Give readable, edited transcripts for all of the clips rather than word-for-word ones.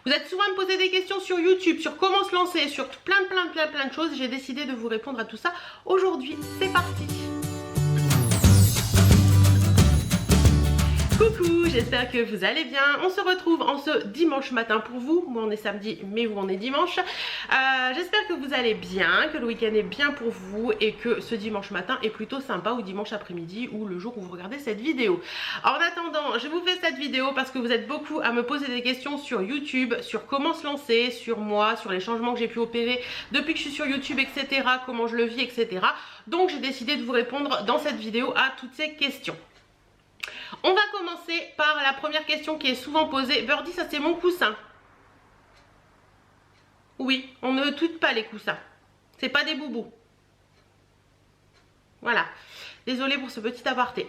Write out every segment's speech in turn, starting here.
Vous êtes souvent à me poser des questions sur YouTube, sur comment se lancer, sur plein de choses. J'ai décidé de vous répondre à tout ça aujourd'hui. C'est parti! Coucou, j'espère que vous allez bien. On se retrouve en ce dimanche matin pour vous. Moi on est samedi, mais vous on est dimanche. J'espère que vous allez bien, que le week-end est bien pour vous et que ce dimanche matin est plutôt sympa, ou dimanche après-midi, ou le jour où vous regardez cette vidéo. En attendant, je vous fais cette vidéo parce que vous êtes beaucoup à me poser des questions sur YouTube, sur comment se lancer, sur moi, sur les changements que j'ai pu opérer depuis que je suis sur YouTube, etc. Comment je le vis, etc. Donc j'ai décidé de vous répondre dans cette vidéo à toutes ces questions. On va commencer par la première question qui est souvent posée. Birdie, ça c'est mon coussin. Oui, on ne tweete pas les coussins. C'est pas des boubous. Voilà. Désolée pour ce petit aparté.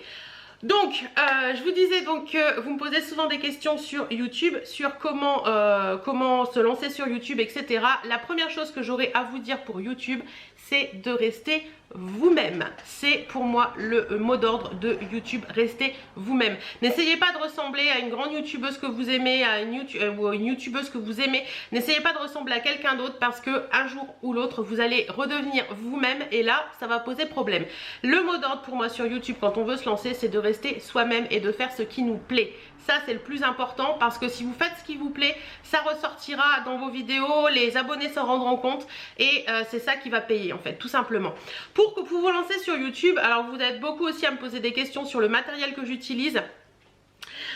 Donc, je vous disais donc que vous me posez souvent des questions sur YouTube, sur comment se lancer sur YouTube, etc. La première chose que j'aurais à vous dire pour YouTube, c'est de rester vous-même. C'est pour moi le mot d'ordre de YouTube, restez vous-même. N'essayez pas de ressembler à une grande youtubeuse que vous aimez, à une youtubeuse que vous aimez. N'essayez pas de ressembler à quelqu'un d'autre parce que un jour ou l'autre vous allez redevenir vous-même et là ça va poser problème. Le mot d'ordre pour moi sur YouTube quand on veut se lancer, c'est de rester soi-même et de faire ce qui nous plaît. Ça c'est le plus important parce que si vous faites ce qui vous plaît, ça ressortira dans vos vidéos, les abonnés s'en rendront compte et c'est ça qui va payer en fait, tout simplement. Pour vous lancer sur YouTube, alors vous êtes beaucoup aussi à me poser des questions sur le matériel que j'utilise.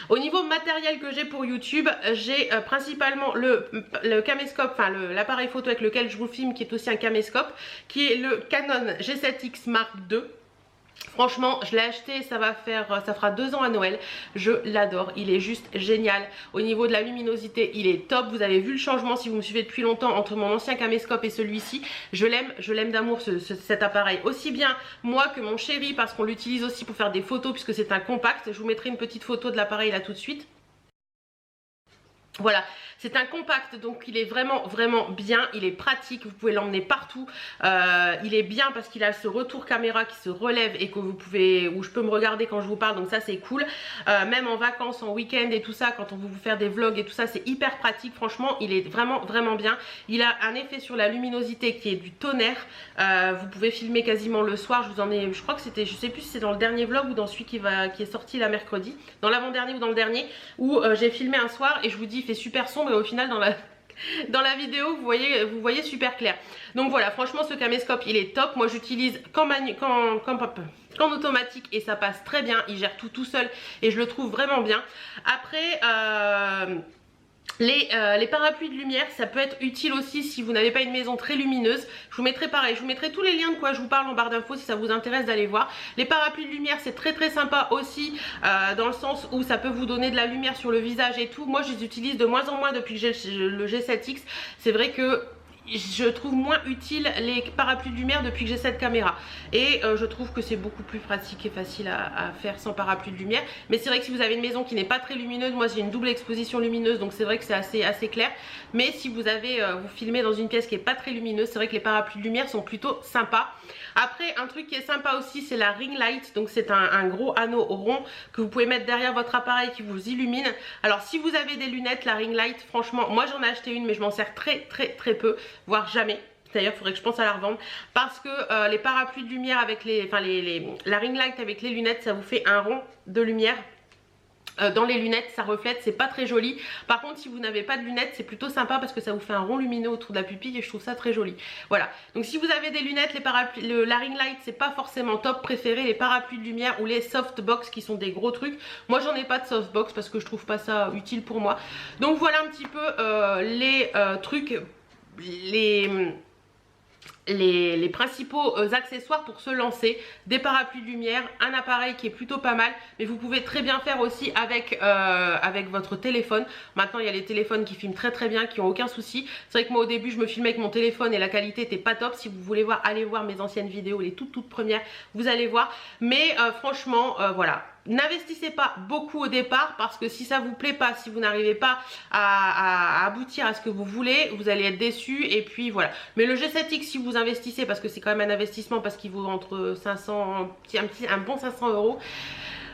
Au niveau matériel que j'ai pour YouTube, j'ai principalement le caméscope, enfin l'appareil photo avec lequel je vous filme, qui est aussi un caméscope, qui est le Canon G7X Mark II. Franchement, je l'ai acheté, ça fera 2 ans à Noël. Je l'adore, il est juste génial. Au niveau de la luminosité, il est top. Vous avez vu le changement si vous me suivez depuis longtemps entre mon ancien caméscope et celui-ci. Je l'aime d'amour cet appareil. Aussi bien moi que mon chéri parce qu'on l'utilise aussi pour faire des photos puisque c'est un compact. Je vous mettrai une petite photo de l'appareil là tout de suite. Voilà, c'est un compact donc il est vraiment bien, il est pratique, vous pouvez l'emmener partout, il est bien parce qu'il a ce retour caméra qui se relève et que vous pouvez, où je peux me regarder quand je vous parle, donc ça c'est cool. Même en vacances, en week-end et tout ça, quand on veut vous faire des vlogs et tout ça, c'est hyper pratique. Franchement il est vraiment bien. Il a un effet sur la luminosité qui est du tonnerre. Vous pouvez filmer quasiment le soir. Je crois que c'était, je sais plus si c'est dans le dernier vlog ou dans celui qui est sorti là mercredi, dans l'avant-dernier ou dans le dernier, où j'ai filmé un soir et je vous dis il fait super sombre et au final dans la vidéo vous voyez super clair. Donc voilà, franchement ce caméscope il est top. Moi j'utilise qu'en automatique et ça passe très bien. Il gère tout seul et je le trouve vraiment bien. Après les parapluies de lumière, ça peut être utile aussi si vous n'avez pas une maison très lumineuse. Je vous mettrai pareil, je vous mettrai tous les liens de quoi je vous parle en barre d'infos si ça vous intéresse d'aller voir. Les parapluies de lumière c'est très sympa aussi dans le sens où ça peut vous donner de la lumière sur le visage et tout. Moi je les utilise de moins en moins depuis que j'ai le G7X. C'est vrai que je trouve moins utile les parapluies de lumière depuis que j'ai cette caméra et je trouve que c'est beaucoup plus pratique et facile à faire sans parapluie de lumière. Mais c'est vrai que si vous avez une maison qui n'est pas très lumineuse, moi j'ai une double exposition lumineuse donc c'est vrai que c'est assez clair. Mais si vous vous filmez dans une pièce qui n'est pas très lumineuse, c'est vrai que les parapluies de lumière sont plutôt sympas. Après un truc qui est sympa aussi c'est la ring light, donc c'est un gros anneau rond que vous pouvez mettre derrière votre appareil qui vous illumine. Alors si vous avez des lunettes, la ring light franchement moi j'en ai acheté une mais je m'en sers très peu, voire jamais. D'ailleurs, il faudrait que je pense à la revendre parce que les parapluies de lumière avec la ring light avec les lunettes, ça vous fait un rond de lumière. Dans les lunettes ça reflète, c'est pas très joli. Par contre si vous n'avez pas de lunettes c'est plutôt sympa parce que ça vous fait un rond lumineux autour de la pupille et je trouve ça très joli. Voilà, donc si vous avez des lunettes, la ring light c'est pas forcément top. Préférez les parapluies de lumière ou les softbox qui sont des gros trucs. Moi j'en ai pas de softbox parce que je trouve pas ça utile pour moi. Donc voilà un petit peu les trucs, les principaux accessoires pour se lancer. Des parapluies de lumière, un appareil qui est plutôt pas mal, mais vous pouvez très bien faire aussi avec votre téléphone. Maintenant il y a les téléphones qui filment très bien, qui ont aucun souci. C'est vrai que moi au début je me filmais avec mon téléphone et la qualité était pas top. Si vous voulez voir, allez voir mes anciennes vidéos, les toutes premières, vous allez voir. Mais franchement voilà, n'investissez pas beaucoup au départ parce que si ça vous plaît pas, si vous n'arrivez pas à aboutir à ce que vous voulez, vous allez être déçu et puis voilà. Mais le G7X si vous investissez, parce que c'est quand même un investissement parce qu'il vaut entre 500, un bon 500 €.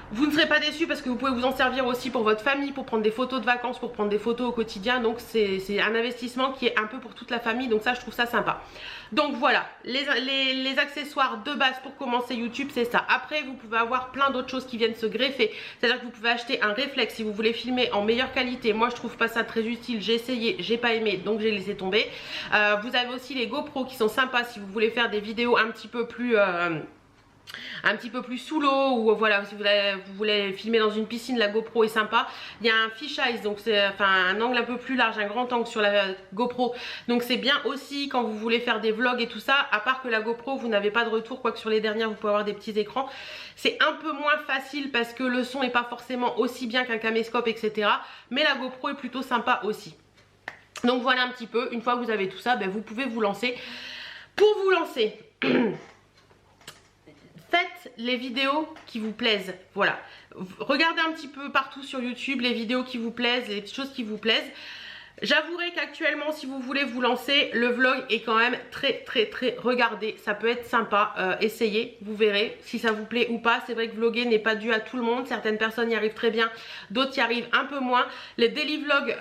Vous ne serez pas déçus parce que vous pouvez vous en servir aussi pour votre famille, pour prendre des photos de vacances, pour prendre des photos au quotidien. Donc c'est un investissement qui est un peu pour toute la famille. Donc ça, je trouve ça sympa. Donc voilà, les accessoires de base pour commencer YouTube, c'est ça. Après, vous pouvez avoir plein d'autres choses qui viennent se greffer. C'est-à-dire que vous pouvez acheter un réflexe si vous voulez filmer en meilleure qualité. Moi, je trouve pas ça très utile. J'ai essayé, j'ai pas aimé, donc j'ai laissé tomber. Vous avez aussi les GoPro qui sont sympas si vous voulez faire des vidéos un petit peu plus sous l'eau, ou voilà, si vous voulez filmer dans une piscine, la GoPro est sympa. Il y a un fisheye, donc c'est un angle un peu plus large, un grand angle sur la GoPro, donc c'est bien aussi quand vous voulez faire des vlogs et tout ça. À part que la GoPro, vous n'avez pas de retour, quoique sur les dernières vous pouvez avoir des petits écrans. C'est un peu moins facile parce que le son n'est pas forcément aussi bien qu'un caméscope, etc. Mais la GoPro est plutôt sympa aussi. Donc voilà un petit peu, une fois que vous avez tout ça, ben, vous pouvez vous lancer. Pour vous lancer faites les vidéos qui vous plaisent, voilà. Regardez un petit peu partout sur YouTube les vidéos qui vous plaisent, les choses qui vous plaisent. J'avouerai qu'actuellement, si vous voulez vous lancer, le vlog est quand même très regardé. Ça peut être sympa, essayez, vous verrez si ça vous plaît ou pas. C'est vrai que vlogger n'est pas dû à tout le monde. Certaines personnes y arrivent très bien, d'autres y arrivent un peu moins. Les daily vlogs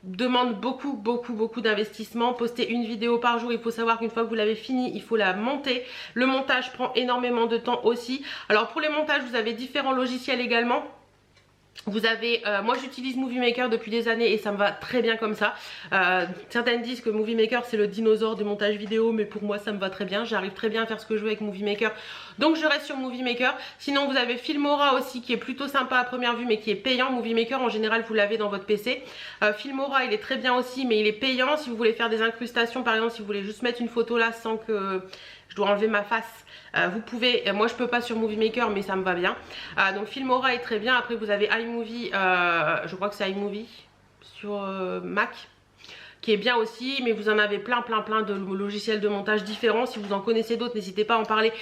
demandent beaucoup d'investissement. Poster une vidéo par jour, il faut savoir qu'une fois que vous l'avez fini, il faut la monter. Le montage prend énormément de temps aussi. Alors pour les montages, vous avez différents logiciels également. Vous avez, moi j'utilise Movie Maker depuis des années et ça me va très bien comme ça. Certaines disent que Movie Maker c'est le dinosaure du montage vidéo, mais pour moi ça me va très bien. J'arrive très bien à faire ce que je veux avec Movie Maker, donc je reste sur Movie Maker. Sinon vous avez Filmora aussi qui est plutôt sympa à première vue mais qui est payant. Movie Maker en général vous l'avez dans votre PC. Filmora il est très bien aussi mais il est payant si vous voulez faire des incrustations. Par exemple si vous voulez juste mettre une photo là sans que je dois enlever ma face, vous pouvez, moi je peux pas sur Movie Maker mais ça me va bien. Donc Filmora est très bien. Après vous avez iMovie, je crois que c'est iMovie sur Mac qui est bien aussi, mais vous en avez plein de logiciels de montage différents. Si vous en connaissez d'autres, n'hésitez pas à en parler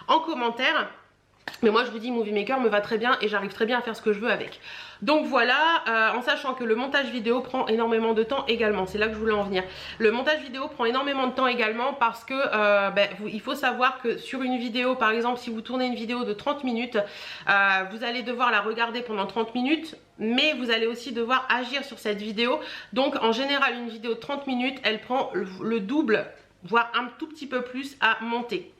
en commentaire. Mais moi je vous dis, Movie Maker me va très bien et j'arrive très bien à faire ce que je veux avec. Donc voilà, en sachant que le montage vidéo prend énormément de temps également. C'est là que je voulais en venir. Le montage vidéo prend énormément de temps également parce que il faut savoir que sur une vidéo, par exemple si vous tournez une vidéo de 30 minutes, vous allez devoir la regarder pendant 30 minutes. Mais vous allez aussi devoir agir sur cette vidéo. Donc en général une vidéo de 30 minutes, elle prend le double, voire un tout petit peu plus à monter.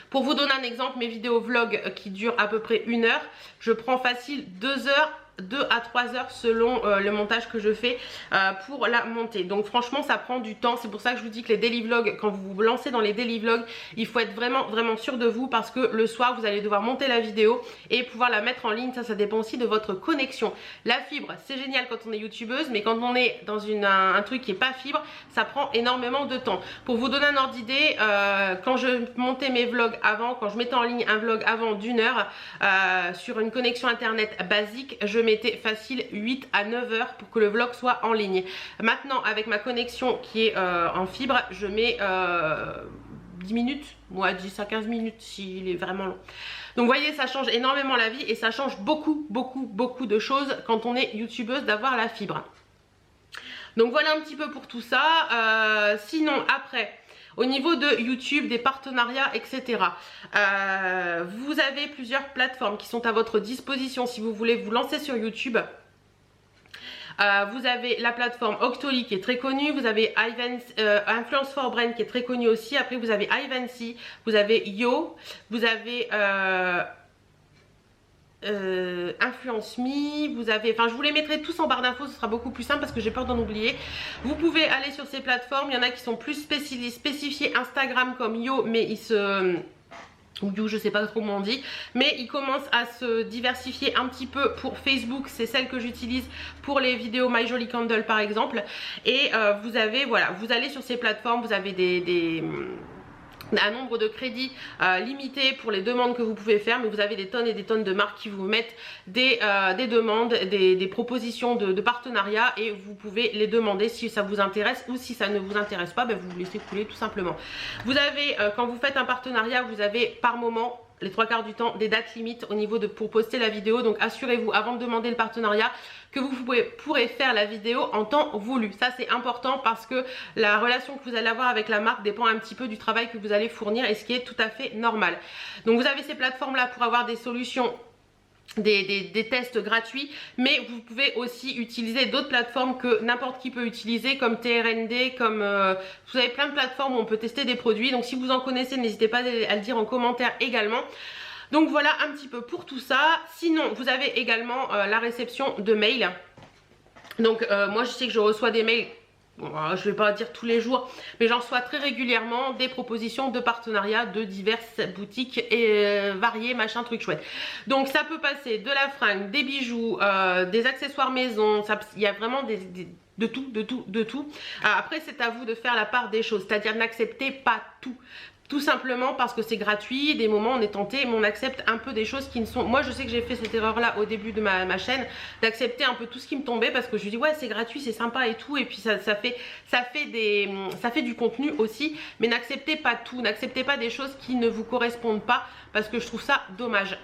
Pour vous donner un exemple, mes vidéos vlog qui durent à peu près 1 heure, je prends facile 2 heures, 2 à 3 heures selon le montage que je fais pour la monter. Donc franchement ça prend du temps. C'est pour ça que je vous dis que les daily vlogs, quand vous vous lancez dans les daily vlogs, il faut être vraiment sûr de vous, parce que le soir vous allez devoir monter la vidéo et pouvoir la mettre en ligne. Ça dépend aussi de votre connexion. La fibre c'est génial quand on est youtubeuse, mais quand on est dans un truc qui est pas fibre, ça prend énormément de temps. Pour vous donner un ordre d'idée, quand je montais mes vlogs avant, quand je mettais en ligne un vlog avant d'1 heure sur une connexion internet basique, je mettais facile 8 à 9 heures pour que le vlog soit en ligne. Maintenant avec ma connexion qui est en fibre, je mets 10 minutes, moi 10 à 15 minutes s'il est vraiment long. Donc vous voyez, ça change énormément la vie et ça change beaucoup de choses quand on est youtubeuse d'avoir la fibre. Donc voilà un petit peu pour tout ça. Sinon après, au niveau de YouTube, des partenariats, etc. Vous avez plusieurs plateformes qui sont à votre disposition si vous voulez vous lancer sur YouTube. Vous avez la plateforme Octoly qui est très connue, vous avez Influence for Brand qui est très connue aussi. Après vous avez Ivancy, vous avez Yo, vous avez Influence Me, vous avez, enfin je vous les mettrai tous en barre d'infos, ce sera beaucoup plus simple parce que j'ai peur d'en oublier. Vous pouvez aller sur ces plateformes, il y en a qui sont plus spécifiés Instagram comme Yo, mais ils se... ou You, je sais pas trop comment on dit, mais ils commencent à se diversifier un petit peu pour Facebook. C'est celle que j'utilise pour les vidéos My Jolly Candle par exemple. Et vous avez, voilà, vous allez sur ces plateformes, vous avez un nombre de crédits limité pour les demandes que vous pouvez faire, mais vous avez des tonnes et des tonnes de marques qui vous mettent des demandes, des propositions de partenariat, et vous pouvez les demander si ça vous intéresse, ou si ça ne vous intéresse pas, ben vous laissez couler tout simplement. Vous avez, quand vous faites un partenariat, vous avez par moment, les 3/4 du temps, des dates limites au niveau de pour poster la vidéo. Donc assurez-vous avant de demander le partenariat que vous pourrez faire la vidéo en temps voulu. Ça c'est important parce que la relation que vous allez avoir avec la marque dépend un petit peu du travail que vous allez fournir, et ce qui est tout à fait normal. Donc vous avez ces plateformes là pour avoir des solutions des tests gratuits, mais vous pouvez aussi utiliser d'autres plateformes que n'importe qui peut utiliser, comme TRND, comme vous avez plein de plateformes où on peut tester des produits. Donc si vous en connaissez, n'hésitez pas à le dire en commentaire également. Donc voilà un petit peu pour tout ça. Sinon vous avez également la réception de mails. Donc moi je sais que je reçois des mails. Bon, je vais pas dire tous les jours, mais j'en reçois très régulièrement des propositions de partenariat de diverses boutiques et variées, machin, truc chouette. Donc ça peut passer de la fringue, des bijoux, des accessoires maison, il y a vraiment de tout. Après c'est à vous de faire la part des choses, c'est-à-dire n'acceptez pas tout. Tout simplement parce que c'est gratuit, des moments on est tenté, mais on accepte un peu des choses qui ne sont... Moi je sais que j'ai fait cette erreur là au début de ma chaîne, d'accepter un peu tout ce qui me tombait parce que je me dis ouais c'est gratuit, c'est sympa et tout, et puis ça fait du contenu aussi, mais n'acceptez pas tout, n'acceptez pas des choses qui ne vous correspondent pas parce que je trouve ça dommage.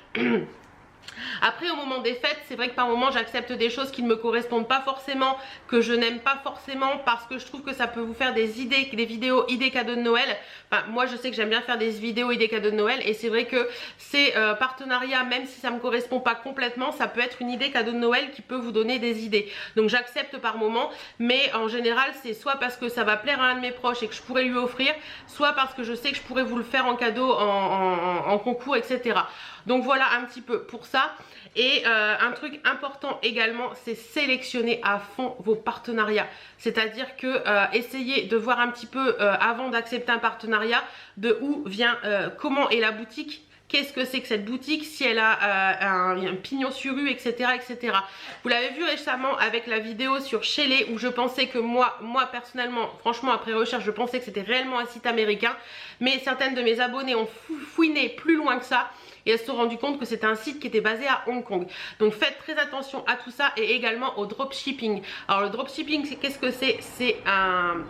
Après au moment des fêtes, c'est vrai que par moment j'accepte des choses qui ne me correspondent pas forcément, que je n'aime pas forcément, parce que je trouve que ça peut vous faire des idées, des vidéos idées cadeaux de Noël. Enfin moi je sais que j'aime bien faire des vidéos idées cadeaux de Noël, et c'est vrai que ces partenariats, même si ça me correspond pas complètement, ça peut être une idée cadeau de Noël qui peut vous donner des idées. Donc j'accepte par moment, mais en général c'est soit parce que ça va plaire à un de mes proches et que je pourrais lui offrir, soit parce que je sais que je pourrais vous le faire en cadeau, en concours, etc. Donc voilà un petit peu pour ça. Et un truc important également, c'est sélectionner à fond vos partenariats. C'est-à-dire que essayez de voir un petit peu avant d'accepter un partenariat, de où vient, comment est la boutique. Qu'est-ce que c'est que cette boutique, si elle a un pignon sur rue, etc., etc. Vous l'avez vu récemment avec la vidéo sur Shelley, où je pensais que moi personnellement, franchement après recherche, je pensais que c'était réellement un site américain. Mais certaines de mes abonnées ont fouiné plus loin que ça. Et elles se sont rendues compte que c'était un site qui était basé à Hong Kong. Donc faites très attention à tout ça, et également au dropshipping. Alors le dropshipping, qu'est-ce que c'est? C'est un...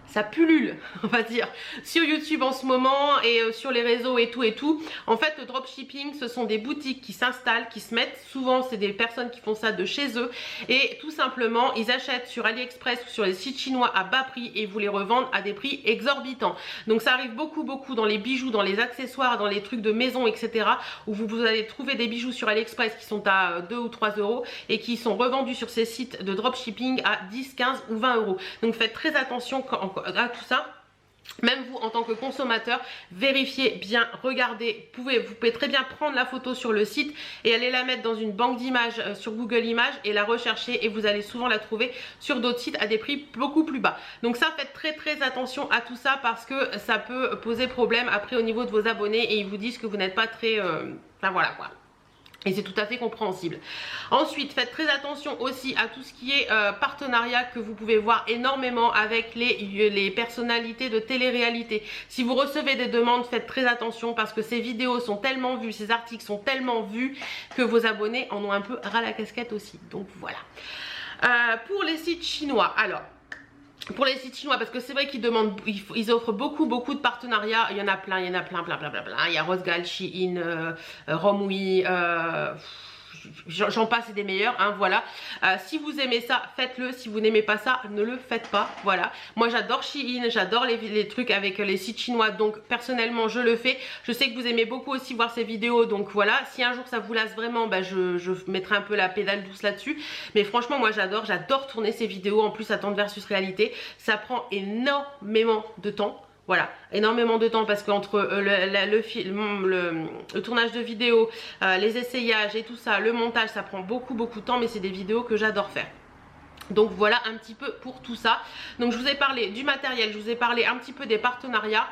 ça pullule, on va dire, sur YouTube en ce moment et sur les réseaux et tout. En fait, le dropshipping, ce sont des boutiques qui s'installent, qui se mettent, souvent c'est des personnes qui font ça de chez eux, et tout simplement, ils achètent sur AliExpress ou sur les sites chinois à bas prix et vous les revendent à des prix exorbitants. Donc ça arrive beaucoup dans les bijoux, dans les accessoires, dans les trucs de maison, etc. où vous allez trouver des bijoux sur AliExpress qui sont à 2 ou 3 euros et qui sont revendus sur ces sites de dropshipping à 10, 15 ou 20 euros. Donc faites très attention à tout ça. Même vous en tant que consommateur, vérifiez bien, regardez, vous pouvez très bien prendre la photo sur le site et aller la mettre dans une banque d'images sur Google Images et la rechercher, et vous allez souvent la trouver sur d'autres sites à des prix beaucoup plus bas. Donc ça, faites très attention à tout ça parce que ça peut poser problème après au niveau de vos abonnés, et ils vous disent que vous n'êtes pas très... Enfin voilà quoi. Et c'est tout à fait compréhensible. Ensuite, faites très attention aussi à tout ce qui est partenariat, que vous pouvez voir énormément avec les personnalités de télé-réalité. Si vous recevez des demandes, faites très attention parce que ces vidéos sont tellement vues, ces articles sont tellement vus que vos abonnés en ont un peu ras la casquette aussi. Donc voilà. Pour les sites chinois, alors... Pour les sites chinois, parce que c'est vrai qu'ils demandent, ils offrent beaucoup de partenariats. Il y en a plein, il y a Rosgal, Shein, Romwe, j'en passe, c'est des meilleurs, hein, voilà. Si vous aimez ça, faites-le. Si vous n'aimez pas ça, ne le faites pas, voilà. Moi j'adore Shein, j'adore les trucs avec les sites chinois, donc personnellement je le fais. Je sais que vous aimez beaucoup aussi voir ces vidéos, donc voilà. Si un jour ça vous lasse vraiment, bah, je mettrai un peu la pédale douce là-dessus. Mais franchement moi j'adore tourner ces vidéos. En plus attendre versus réalité, ça prend énormément de temps. Voilà, énormément de temps parce qu'entre le tournage de vidéos, les essayages et tout ça, le montage, ça prend beaucoup de temps, mais c'est des vidéos que j'adore faire. Donc voilà un petit peu pour tout ça. Donc je vous ai parlé du matériel, je vous ai parlé un petit peu des partenariats.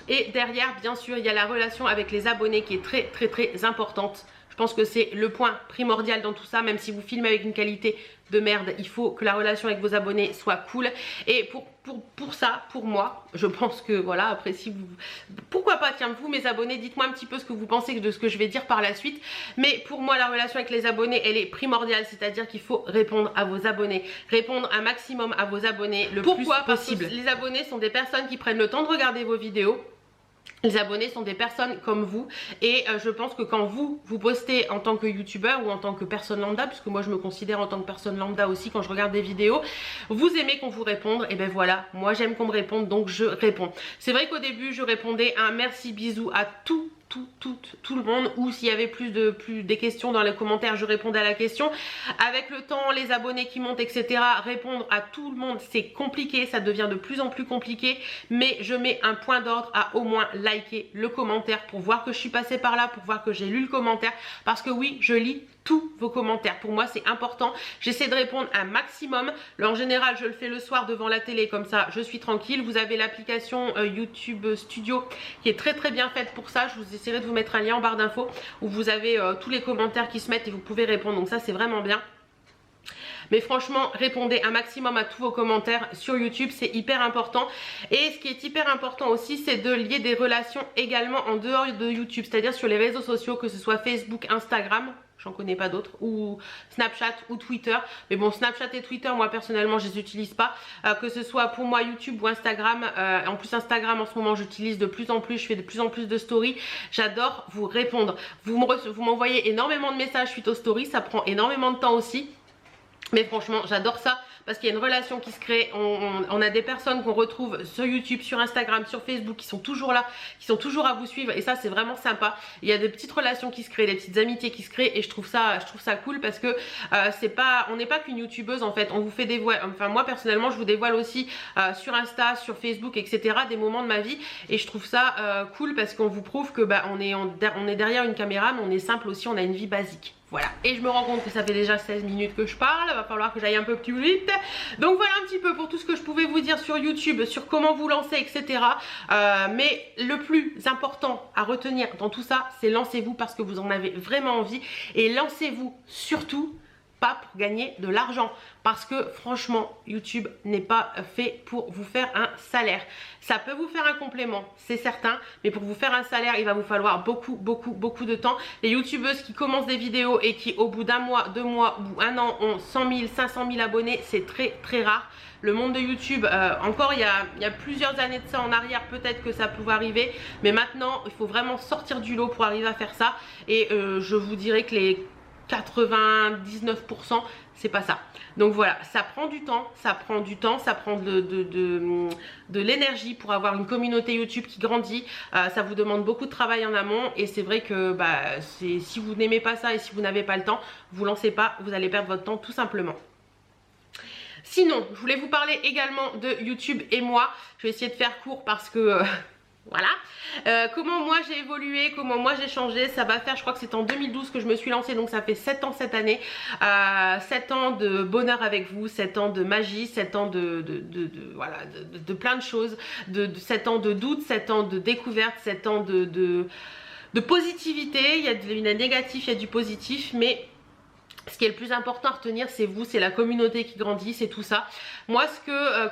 Et derrière, bien sûr, il y a la relation avec les abonnés qui est très importante. Je pense que c'est le point primordial dans tout ça. Même si vous filmez avec une qualité de merde, il faut que la relation avec vos abonnés soit cool. Et pour ça, pour moi, je pense que voilà, après si vous... Pourquoi pas, tiens, vous mes abonnés, dites-moi un petit peu ce que vous pensez de ce que je vais dire par la suite. Mais pour moi, la relation avec les abonnés, elle est primordiale. C'est-à-dire qu'il faut répondre à vos abonnés. Répondre un maximum à vos abonnés le plus possible. Parce que les abonnés sont des personnes qui prennent le temps de regarder vos vidéos. Les abonnés sont des personnes comme vous, et je pense que quand vous postez en tant que youtubeur ou en tant que personne lambda, puisque moi je me considère en tant que personne lambda aussi quand je regarde des vidéos, vous aimez qu'on vous réponde, et ben voilà, moi j'aime qu'on me réponde, donc je réponds. C'est vrai qu'au début je répondais un merci bisous à tous tout le monde, ou s'il y avait plus des questions dans les commentaires, je répondais à la question. Avec le temps, les abonnés qui montent, etc., répondre à tout le monde, c'est compliqué, ça devient de plus en plus compliqué, mais je mets un point d'ordre à au moins liker le commentaire pour voir que je suis passée par là, pour voir que j'ai lu le commentaire, parce que oui, je lis tous vos commentaires. Pour moi, c'est important. J'essaie de répondre un maximum. En général, je le fais le soir devant la télé, comme ça, je suis tranquille. Vous avez l'application YouTube Studio qui est très très bien faite pour ça. Je vous essaierai de vous mettre un lien en barre d'infos où vous avez tous les commentaires qui se mettent et vous pouvez répondre. Donc ça, c'est vraiment bien. Mais franchement, répondez un maximum à tous vos commentaires sur YouTube, c'est hyper important. Et ce qui est hyper important aussi, c'est de lier des relations également en dehors de YouTube, c'est-à-dire sur les réseaux sociaux, que ce soit Facebook, Instagram, j'en connais pas d'autres, ou Snapchat ou Twitter. Mais bon, Snapchat et Twitter, moi personnellement, je les utilise pas. Que ce soit pour moi YouTube ou Instagram. En plus, Instagram en ce moment, j'utilise de plus en plus. Je fais de plus en plus de stories. J'adore vous répondre. Vous m'envoyez énormément de messages suite aux stories. Ça prend énormément de temps aussi. Mais franchement, j'adore ça parce qu'il y a une relation qui se crée. On a des personnes qu'on retrouve sur YouTube, sur Instagram, sur Facebook qui sont toujours là, qui sont toujours à vous suivre, et ça c'est vraiment sympa. Il y a des petites relations qui se créent, des petites amitiés qui se créent, et je trouve ça cool parce que on n'est pas qu'une youtubeuse en fait. On vous fait dévoiler, enfin moi personnellement je vous dévoile aussi sur Insta, sur Facebook, etc. des moments de ma vie, et je trouve ça cool parce qu'on vous prouve que on est derrière une caméra, mais on est simple aussi, on a une vie basique. Voilà, et je me rends compte que ça fait déjà 16 minutes que je parle, va falloir que j'aille un peu plus vite. Donc voilà un petit peu pour tout ce que je pouvais vous dire sur YouTube, sur comment vous lancer, etc. Mais le plus important à retenir dans tout ça, c'est lancez-vous parce que vous en avez vraiment envie. Et lancez-vous surtout pas pour gagner de l'argent, parce que franchement YouTube n'est pas fait pour vous faire un salaire. Ça peut vous faire un complément, c'est certain, mais pour vous faire un salaire il va vous falloir beaucoup de temps. Les youtubeuses qui commencent des vidéos et qui au bout d'un mois, 2 mois ou un an ont 100 000, 500 000 abonnés, c'est très rare. Le monde de YouTube, encore il y a plusieurs années de ça en arrière, peut-être que ça pouvait arriver, mais maintenant il faut vraiment sortir du lot pour arriver à faire ça. Et je vous dirais que les 99% c'est pas ça. Donc voilà, ça prend du temps, ça prend de l'énergie pour avoir une communauté YouTube qui grandit. Ça vous demande beaucoup de travail en amont, et c'est vrai que si vous n'aimez pas ça et si vous n'avez pas le temps, vous lancez pas, vous allez perdre votre temps tout simplement. Sinon, je voulais vous parler également de YouTube et moi. Je vais essayer de faire court parce que voilà. Comment moi j'ai évolué, comment moi j'ai changé. Ça va faire, je crois que c'est en 2012 que je me suis lancée, donc ça fait 7 ans cette année. 7 ans de bonheur avec vous, 7 ans de magie, 7 ans de plein de choses, 7 ans de doute, 7 ans de découverte, 7 ans de positivité. Il y a du négatif, il y a du positif, mais ce qui est le plus important à retenir, c'est vous, c'est la communauté qui grandit, c'est tout ça. Moi,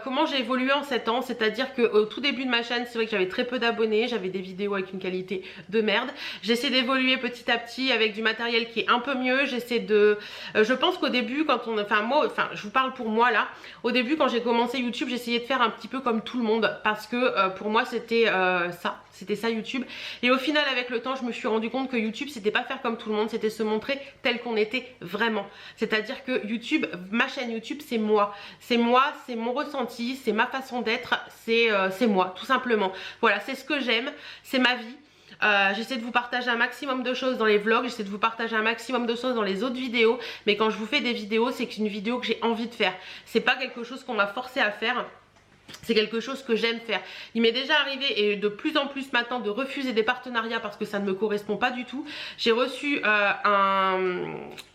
comment j'ai évolué en 7 ans, c'est-à-dire qu'au tout début de ma chaîne, c'est vrai que j'avais très peu d'abonnés, j'avais des vidéos avec une qualité de merde. J'essaie d'évoluer petit à petit avec du matériel qui est un peu mieux. Je pense qu'au début, je vous parle pour moi là. Au début, quand j'ai commencé YouTube, j'essayais de faire un petit peu comme tout le monde parce que pour moi, c'était ça YouTube. Et au final, avec le temps, je me suis rendu compte que YouTube, c'était pas faire comme tout le monde, c'était se montrer tel qu'on était vraiment. C'est-à-dire que YouTube, ma chaîne YouTube, c'est moi. C'est moi, c'est mon ressenti, c'est ma façon d'être, c'est moi, tout simplement. Voilà, c'est ce que j'aime, c'est ma vie. J'essaie de vous partager un maximum de choses dans les vlogs, j'essaie de vous partager un maximum de choses dans les autres vidéos, mais quand je vous fais des vidéos, c'est une vidéo que j'ai envie de faire. C'est pas quelque chose qu'on m'a forcé à faire. C'est quelque chose que j'aime faire. Il m'est déjà arrivé, et de plus en plus maintenant, de refuser des partenariats parce que ça ne me correspond pas du tout. J'ai reçu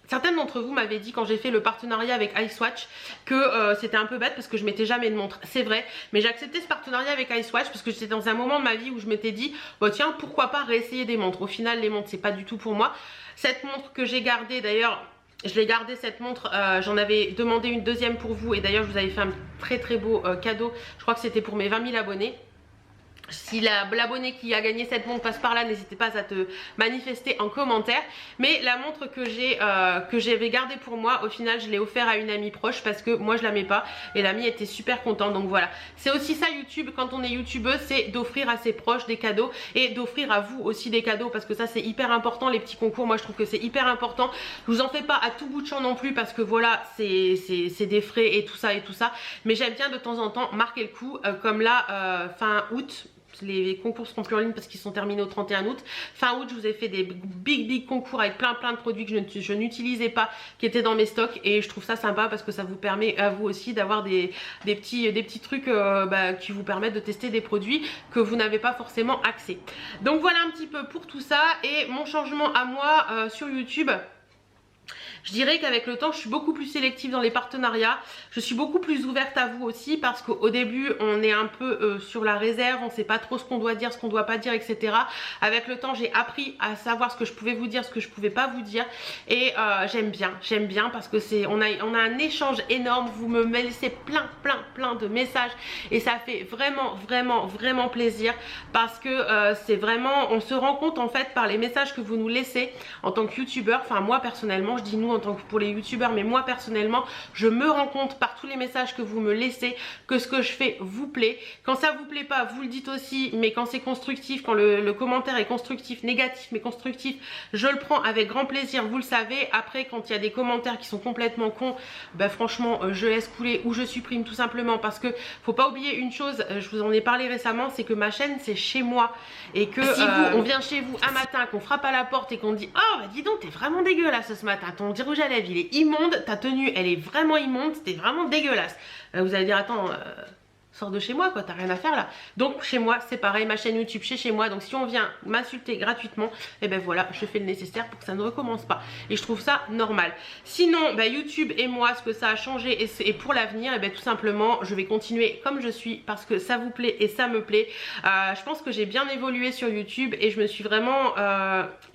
certaines d'entre vous m'avaient dit quand j'ai fait le partenariat avec Icewatch que c'était un peu bête parce que je mettais jamais de montre. C'est vrai, mais j'ai accepté ce partenariat avec Icewatch parce que j'étais dans un moment de ma vie où je m'étais dit tiens, pourquoi pas réessayer des montres. Au final, les montres, c'est pas du tout pour moi. Cette montre que j'ai gardée, d'ailleurs, je l'ai gardée cette montre, j'en avais demandé une deuxième pour vous, et d'ailleurs je vous avais fait un très beau cadeau. Je crois que c'était pour mes 20 000 abonnés. Si l'abonné qui a gagné cette montre passe par là, n'hésitez pas à te manifester en commentaire. Mais la montre que j'avais gardée pour moi, au final je l'ai offert à une amie proche parce que moi je la mets pas, et l'amie était super contente. Donc voilà, c'est aussi ça YouTube quand on est youtubeuse, c'est d'offrir à ses proches des cadeaux et d'offrir à vous aussi des cadeaux, parce que ça c'est hyper important. Les petits concours, moi je trouve que c'est hyper important. Je vous en fais pas à tout bout de champ non plus parce que voilà, c'est des frais et tout ça, mais j'aime bien de temps en temps marquer le coup, comme là fin août. les concours seront plus en ligne parce qu'ils sont terminés au 31 août. Fin août, je vous ai fait des big concours avec plein de produits que je n'utilisais pas, qui étaient dans mes stocks, et je trouve ça sympa parce que ça vous permet à vous aussi d'avoir des petits trucs qui vous permettent de tester des produits que vous n'avez pas forcément accès. Donc voilà un petit peu pour tout ça, et mon changement à moi sur YouTube. Je dirais qu'avec le temps, je suis beaucoup plus sélective dans les partenariats. Je suis beaucoup plus ouverte à vous aussi, parce qu'au début, on est un peu sur la réserve. On ne sait pas trop ce qu'on doit dire, ce qu'on ne doit pas dire, etc. Avec le temps, j'ai appris à savoir ce que je pouvais vous dire, ce que je ne pouvais pas vous dire. Et j'aime bien parce que on a un échange énorme. Vous me laissez plein de messages. Et ça fait vraiment plaisir, parce que c'est vraiment, on se rend compte en fait par les messages que vous nous laissez en tant que youtubeur. Enfin moi personnellement, je dis nous en tant que pour les youtubeurs, mais moi personnellement je me rends compte par tous les messages que vous me laissez que ce que je fais vous plaît. Quand ça vous plaît pas, vous le dites aussi, mais quand c'est constructif, quand le commentaire est constructif, négatif mais constructif, je le prends avec grand plaisir, vous le savez. Après, quand il y a des commentaires qui sont complètement cons, bah franchement je laisse couler ou je supprime tout simplement, parce que faut pas oublier une chose, je vous en ai parlé récemment, c'est que ma chaîne c'est chez moi, et que si on vient chez vous un matin, qu'on frappe à la porte et qu'on dit oh bah dis donc t'es vraiment dégueulasse ce matin, ton rouge à lèvres il est immonde, ta tenue elle est vraiment immonde, c'était vraiment dégueulasse. Vous allez dire attends, sors de chez moi quoi, t'as rien à faire là. Donc chez moi c'est pareil, ma chaîne YouTube chez moi, donc si on vient m'insulter gratuitement, et ben voilà, je fais le nécessaire pour que ça ne recommence pas, et je trouve ça normal. Sinon YouTube et moi, ce que ça a changé et pour l'avenir, et ben tout simplement je vais continuer comme je suis, parce que ça vous plaît et ça me plaît. Je pense que j'ai bien évolué sur YouTube, et je me suis vraiment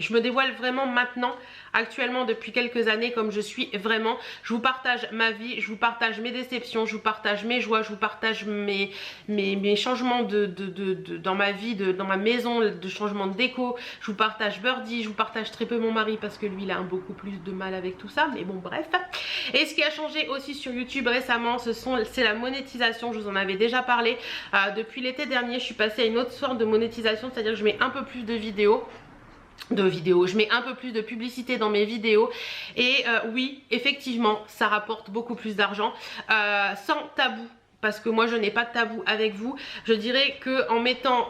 je me dévoile vraiment maintenant, actuellement depuis quelques années, comme je suis vraiment. Je vous partage ma vie, je vous partage mes déceptions, je vous partage mes joies, je vous partage mes changements dans ma vie, dans ma maison, de changement de déco. Je vous partage Birdie, je vous partage très peu mon mari parce que lui il a beaucoup plus de mal avec tout ça, mais bon bref. Et ce qui a changé aussi sur YouTube récemment, c'est la monétisation. Je vous en avais déjà parlé. Depuis l'été dernier, je suis passée à une autre sorte de monétisation, c'est-à-dire que je mets un peu plus de vidéos, je mets un peu plus de publicité dans mes vidéos, et oui effectivement ça rapporte beaucoup plus d'argent, sans tabou, parce que moi je n'ai pas de tabou avec vous. Je dirais que en mettant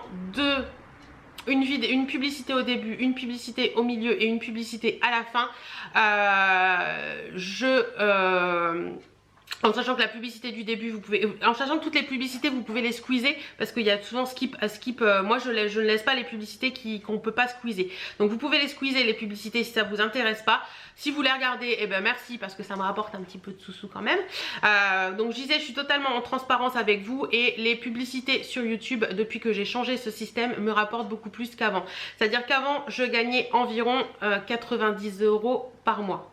une publicité au début, une publicité au milieu et une publicité à la fin, en sachant que la publicité du début, en sachant que toutes les publicités vous pouvez les squeezer, parce qu'il y a souvent skip. Moi je ne laisse pas les publicités qu'on ne peut pas squeezer. Donc vous pouvez les squeezer les publicités si ça vous intéresse pas. Si vous les regardez, eh ben merci, parce que ça me rapporte un petit peu de sous quand même. Donc je disais, je suis totalement en transparence avec vous, et les publicités sur YouTube, depuis que j'ai changé ce système, me rapportent beaucoup plus qu'avant. C'est-à-dire qu'avant je gagnais environ 90 € par mois.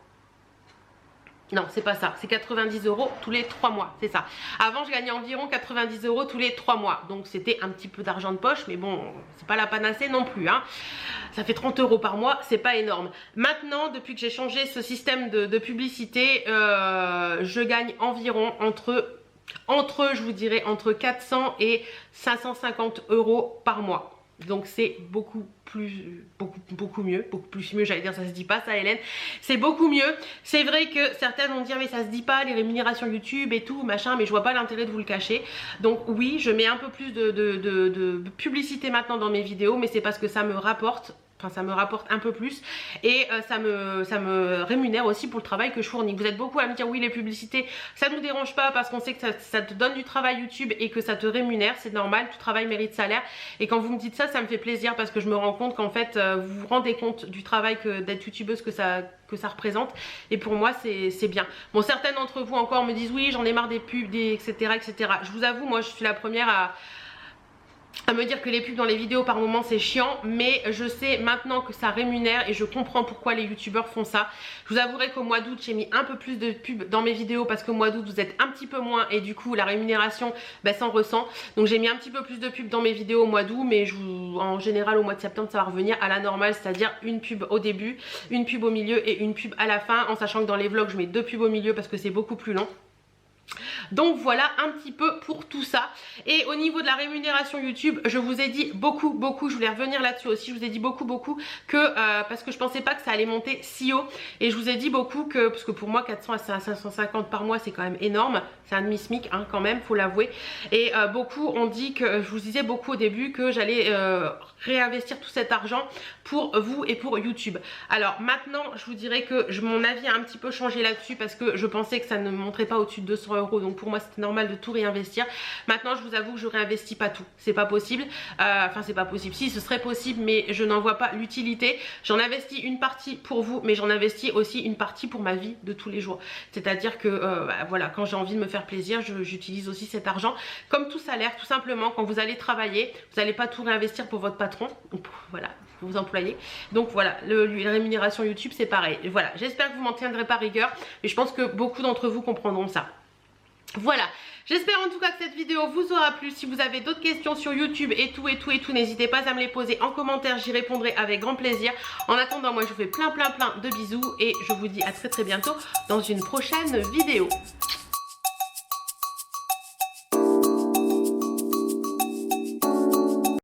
Non, c'est pas ça, c'est 90 € tous les 3 mois, c'est ça. Avant, je gagnais environ 90 € tous les 3 mois. Donc, c'était un petit peu d'argent de poche, mais bon, c'est pas la panacée non plus, hein. Ça fait 30 € par mois, c'est pas énorme. Maintenant, depuis que j'ai changé ce système de publicité, je gagne environ je vous dirais, entre 400 et 550 € par mois. Donc c'est beaucoup mieux, j'allais dire, ça se dit pas ça Hélène, c'est beaucoup mieux. C'est vrai que certaines vont dire mais ça se dit pas, les rémunérations YouTube et tout machin, mais je vois pas l'intérêt de vous le cacher. Donc oui, je mets un peu plus de publicité maintenant dans mes vidéos, mais c'est parce que ça me rapporte. Enfin, ça me rapporte un peu plus, et ça me rémunère aussi pour le travail que je fournis. Vous êtes beaucoup à me dire oui, les publicités ça nous dérange pas parce qu'on sait que ça te donne du travail YouTube et que ça te rémunère, c'est normal, tout travail mérite salaire. Et quand vous me dites ça, ça me fait plaisir, parce que je me rends compte qu'en fait vous vous rendez compte du travail d'être youtubeuse que ça représente, et pour moi c'est bien. Bon, certaines d'entre vous encore me disent oui j'en ai marre des pubs, etc. Je vous avoue, moi je suis la première à me dire que les pubs dans les vidéos par moment c'est chiant, mais je sais maintenant que ça rémunère, et je comprends pourquoi les youtubeurs font ça. Je vous avouerai qu'au mois d'août j'ai mis un peu plus de pubs dans mes vidéos, parce qu'au mois d'août vous êtes un petit peu moins, et du coup la rémunération s'en ressent. Donc j'ai mis un petit peu plus de pubs dans mes vidéos au mois d'août, mais en général au mois de septembre ça va revenir à la normale, c'est-à-dire une pub au début, une pub au milieu et une pub à la fin, en sachant que dans les vlogs je mets 2 pubs au milieu parce que c'est beaucoup plus long. Donc voilà un petit peu pour tout ça. Et au niveau de la rémunération YouTube, je vous ai dit beaucoup, je voulais revenir là-dessus aussi, je vous ai dit beaucoup que, parce que je pensais pas que ça allait monter si haut. Et je vous ai dit beaucoup que, parce que pour moi 400 à 550 par mois c'est quand même énorme, c'est un demi-smic hein, quand même, faut l'avouer. Et beaucoup ont dit que, je vous disais beaucoup au début que j'allais réinvestir tout cet argent pour vous et pour YouTube. Alors maintenant je vous dirais que mon avis a un petit peu changé là-dessus parce que je pensais que ça ne monterait pas au-dessus de 200 €, donc pour moi c'était normal de tout réinvestir. Maintenant je vous avoue que je réinvestis pas tout, c'est pas possible, enfin c'est pas possible, si ce serait possible mais je n'en vois pas l'utilité. J'en investis une partie pour vous mais j'en investis aussi une partie pour ma vie de tous les jours, c'est à dire que voilà, quand j'ai envie de me faire plaisir j'utilise aussi cet argent comme tout salaire, tout simplement. Quand vous allez travailler vous n'allez pas tout réinvestir pour votre patron, voilà, pour vos employés. Donc voilà, la rémunération YouTube c'est pareil. Voilà, j'espère que vous m'en tiendrez pas rigueur mais je pense que beaucoup d'entre vous comprendront ça. Voilà, j'espère en tout cas que cette vidéo vous aura plu. Si vous avez d'autres questions sur YouTube et tout, n'hésitez pas à me les poser en commentaire, j'y répondrai avec grand plaisir. En attendant, moi je vous fais plein de bisous et je vous dis à très bientôt dans une prochaine vidéo.